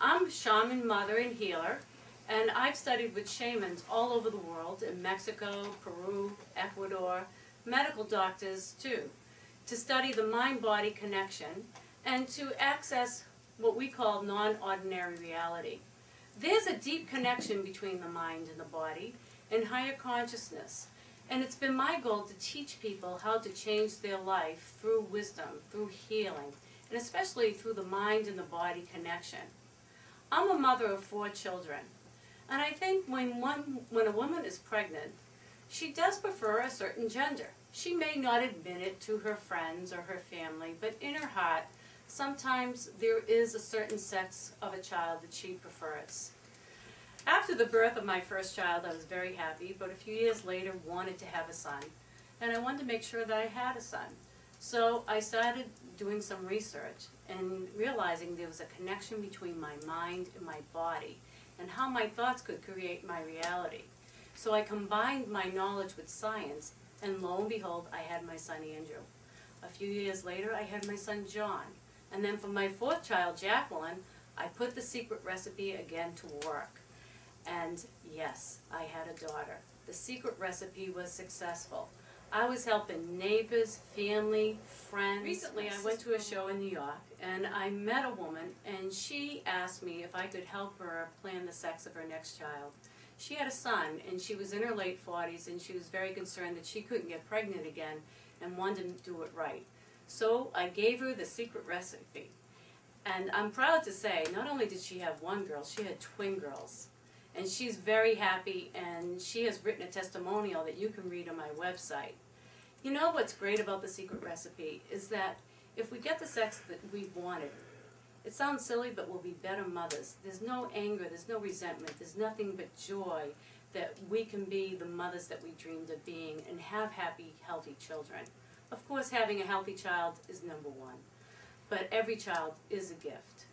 I'm a shaman, mother, and healer, and I've studied with shamans all over the world, in Mexico, Peru, Ecuador, medical doctors too, to study the mind-body connection and to access what we call non-ordinary reality. There's a deep connection between the mind and the body and higher consciousness, and it's been my goal to teach people how to change their life through wisdom, through healing, and especially through the mind and the body connection. I'm a mother of 4 children, and I think when a woman is pregnant, she does prefer a certain gender. She may not admit it to her friends or her family, but in her heart, sometimes there is a certain sex of a child that she prefers. After the birth of my first child, I was very happy, but a few years later wanted to have a son, and I wanted to make sure that I had a son. So I started doing some research and realizing there was a connection between my mind and my body and how my thoughts could create my reality. So I combined my knowledge with science, and lo and behold, I had my son Andrew. A few years later, I had my son John. And then for my 4th child, Jacqueline, I put the secret recipe again to work. And yes, I had a daughter. The secret recipe was successful. I was helping neighbors, family, friends. Recently I went to a show in New York and I met a woman, and she asked me if I could help her plan the sex of her next child. She had a son and she was in her late 40s, and she was very concerned that she couldn't get pregnant again and wanted to do it right. So I gave her the secret recipe. And I'm proud to say, not only did she have 1 girl, she had twin girls. And she's very happy, and she has written a testimonial that you can read on my website. You know what's great about the secret recipe is that if we get the sex that we wanted, it sounds silly, but we'll be better mothers. There's no anger, there's no resentment, there's nothing but joy that we can be the mothers that we dreamed of being and have happy, healthy children. Of course, having a healthy child is #1, but every child is a gift.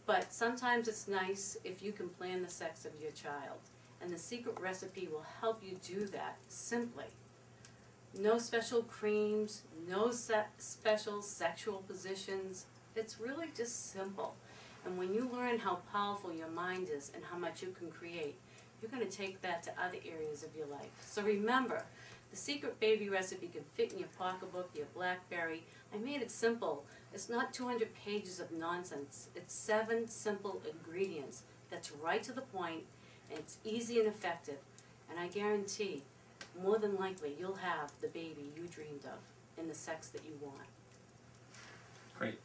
But sometimes it's nice if you can plan the sex of your child, and the secret recipe will help you do that simply. No special creams, no special sexual positions. It's really just simple. And when you learn how powerful your mind is and how much you can create, you're going to take that to other areas of your life. So remember, the secret baby recipe can fit in your pocketbook, your BlackBerry. I made it simple. It's not 200 pages of nonsense. It's 7 simple ingredients that's right to the point, and it's easy and effective. And I guarantee, more than likely, you'll have the baby you dreamed of in the sex that you want. Great.